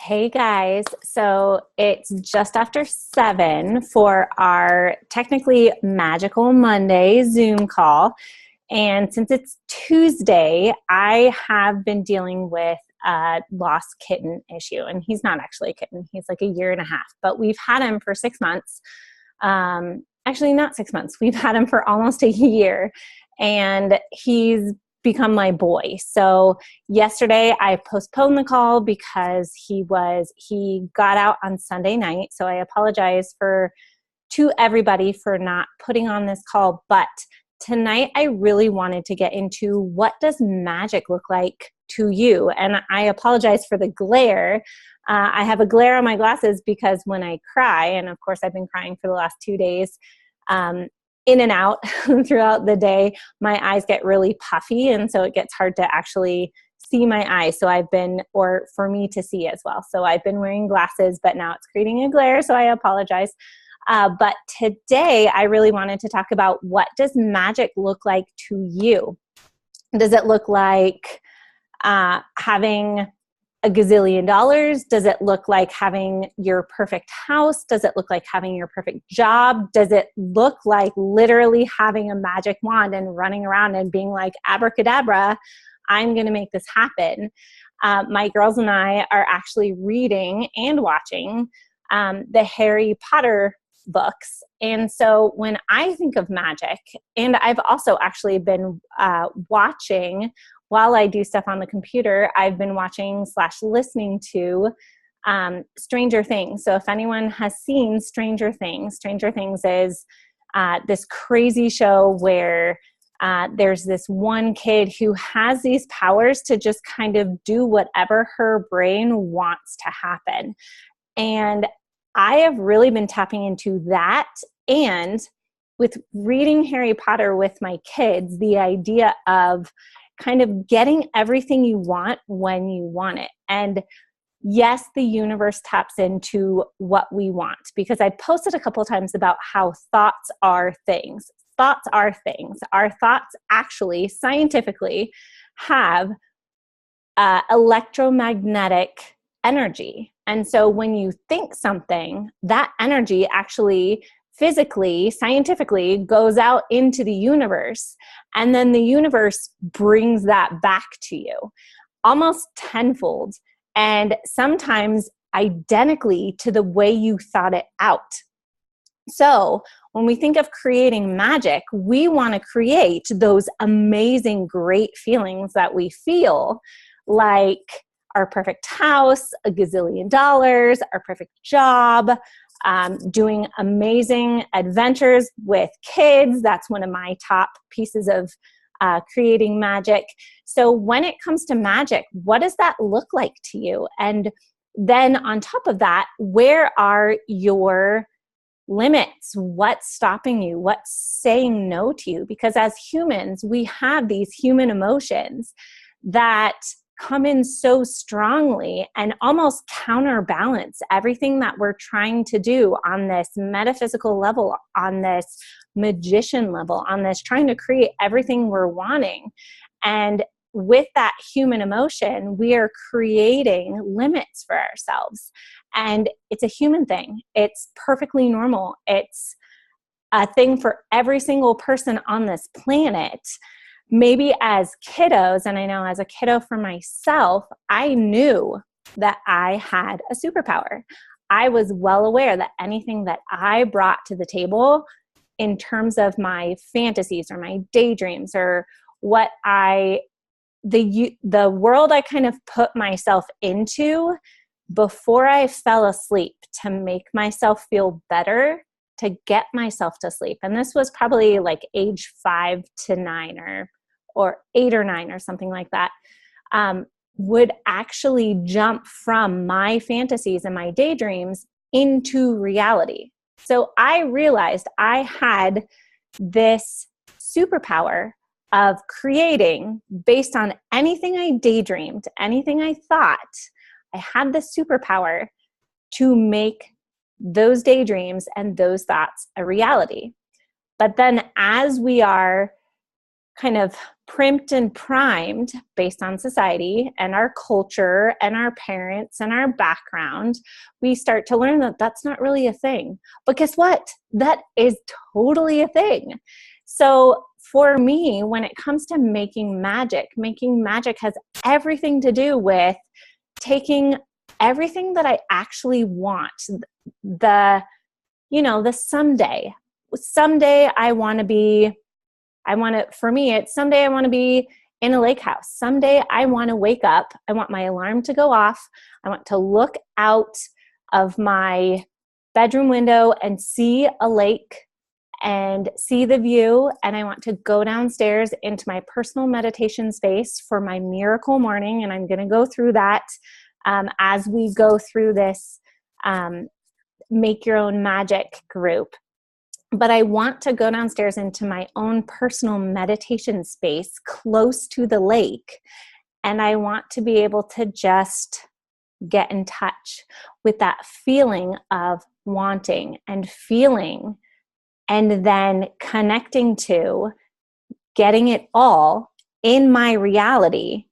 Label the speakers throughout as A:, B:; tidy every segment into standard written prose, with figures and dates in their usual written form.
A: Hey guys, so it's just after 7 for our technically magical Monday Zoom call. And since it's Tuesday, I have been dealing with a lost kitten issue. And he's not actually a kitten, he's like a year and a half, but we've had him for 6 months. Actually, not 6 months, we've had him for almost a year. And he's become my boy. So yesterday I postponed the call because he got out on Sunday night. So I apologize to everybody for not putting on this call, but tonight I really wanted to get into what does magic look like to you? And I apologize for the glare. I have a glare on my glasses because when I cry, and of course I've been crying for the last 2 days, in and out throughout the day, my eyes get really puffy, and so it gets hard to actually see my eyes. Or for me to see as well. So I've been wearing glasses, but now it's creating a glare, so I apologize. But today I really wanted to talk about what does magic look like to you? Does it look like having a gazillion dollars? Does it look like having your perfect house? Does it look like having your perfect job? Does it look like literally having a magic wand and running around and being like, abracadabra, I'm going to make this happen? My girls and I are actually reading and watching the Harry Potter books. And so when I think of magic, and I've also actually been watching, while I do stuff on the computer, I've been watching / listening to Stranger Things. So if anyone has seen Stranger Things is this crazy show where there's this one kid who has these powers to just kind of do whatever her brain wants to happen. And I have really been tapping into that. And with reading Harry Potter with my kids, the idea of kind of getting everything you want when you want it. And yes, the universe taps into what we want, because I posted a couple of times about how thoughts are things. Thoughts are things. Our thoughts actually scientifically have electromagnetic energy. And so when you think something, that energy actually physically, scientifically goes out into the universe, and then the universe brings that back to you almost tenfold, and sometimes identically to the way you thought it out. So when we think of creating magic, we want to create those amazing, great feelings that we feel, like our perfect house, a gazillion dollars, our perfect job, doing amazing adventures with kids. That's one of my top pieces of creating magic. So when it comes to magic, what does that look like to you? And then on top of that, where are your limits? What's stopping you? What's saying no to you? Because as humans, we have these human emotions that come in so strongly and almost counterbalance everything that we're trying to do on this metaphysical level, on this magician level, on this trying to create everything we're wanting. And with that human emotion, we are creating limits for ourselves. And it's a human thing. It's perfectly normal. It's a thing for every single person on this planet. Maybe as kiddos, and I know as a kiddo for myself, I knew that I had a superpower. I was well aware that anything that I brought to the table in terms of my fantasies or my daydreams or what the world I kind of put myself into before I fell asleep to make myself feel better, to get myself to sleep. And this was probably like age 5 to 9 or 8 or 9 or something like that, would actually jump from my fantasies and my daydreams into reality. So I realized I had this superpower of creating based on anything I daydreamed, anything I thought. I had the superpower to make those daydreams and those thoughts a reality. But then as we are kind of primed and primed based on society and our culture and our parents and our background, we start to learn that that's not really a thing. But guess what? That is totally a thing. So for me, when it comes to making magic has everything to do with taking everything that I actually want, the someday I want to be, for me, it's someday I want to be in a lake house. Someday I want to wake up. I want my alarm to go off. I want to look out of my bedroom window and see a lake and see the view. And I want to go downstairs into my personal meditation space for my miracle morning. And I'm going to go through that as we go through this Make Your Own Magic group. But I want to go downstairs into my own personal meditation space close to the lake. And I want to be able to just get in touch with that feeling of wanting and feeling, and then connecting to getting it all in my reality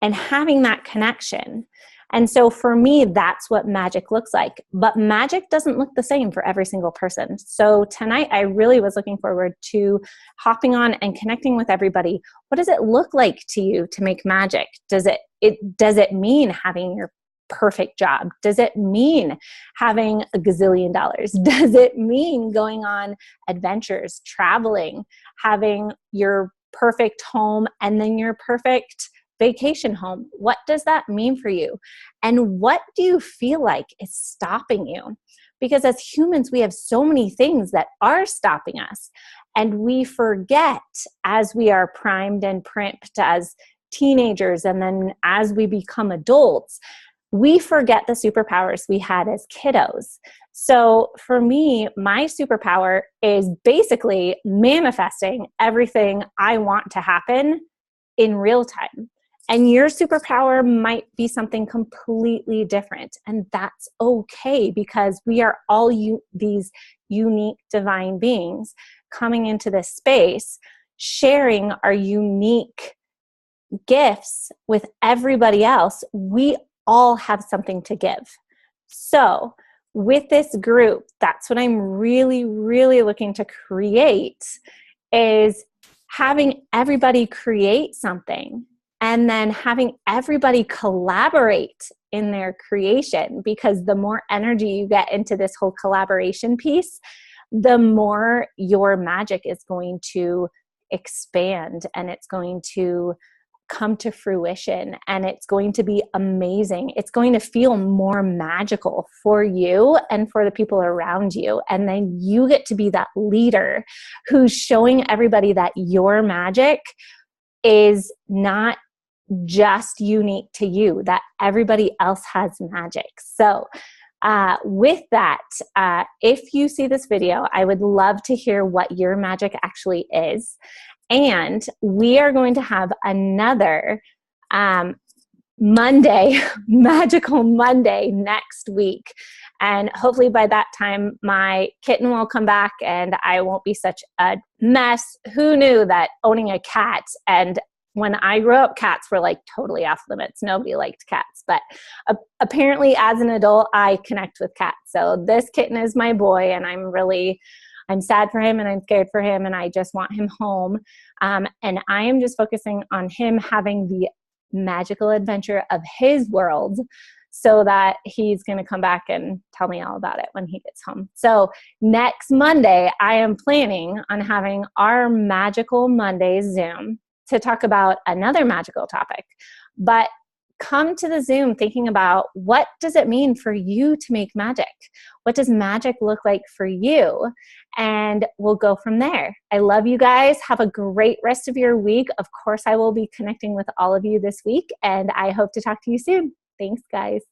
A: and having that connection. And so for me, that's what magic looks like. But magic doesn't look the same for every single person. So tonight, I really was looking forward to hopping on and connecting with everybody. What does it look like to you to make magic? Does it mean having your perfect job? Does it mean having a gazillion dollars? Does it mean going on adventures, traveling, having your perfect home and then your perfect vacation home? What does that mean for you? And what do you feel like is stopping you? Because as humans, we have so many things that are stopping us. And we forget as we are primed and primped as teenagers, and then as we become adults, we forget the superpowers we had as kiddos. So for me, my superpower is basically manifesting everything I want to happen in real time. And your superpower might be something completely different. And that's okay, because we are all these unique divine beings coming into this space, sharing our unique gifts with everybody else. We all have something to give. So with this group, that's what I'm really, really looking to create, is having everybody create something and then having everybody collaborate in their creation. Because the more energy you get into this whole collaboration piece, the more your magic is going to expand and it's going to come to fruition, and it's going to be amazing. It's going to feel more magical for you and for the people around you. And then you get to be that leader who's showing everybody that your magic is not just unique to you, that everybody else has magic. So with that, if you see this video, I would love to hear what your magic actually is. And we are going to have another Monday, Magical Monday next week. And hopefully by that time, my kitten will come back and I won't be such a mess. Who knew that owning a cat, and when I grew up, cats were like totally off limits. Nobody liked cats. But apparently as an adult, I connect with cats. So this kitten is my boy, and I'm sad for him and I'm scared for him, and I just want him home. And I am just focusing on him having the magical adventure of his world, so that he's going to come back and tell me all about it when he gets home. So next Monday, I am planning on having our Magical Monday Zoom to talk about another magical topic. But come to the Zoom thinking about, what does it mean for you to make magic? What does magic look like for you? And we'll go from there. I love you guys. Have a great rest of your week. Of course, I will be connecting with all of you this week, and I hope to talk to you soon. Thanks, guys.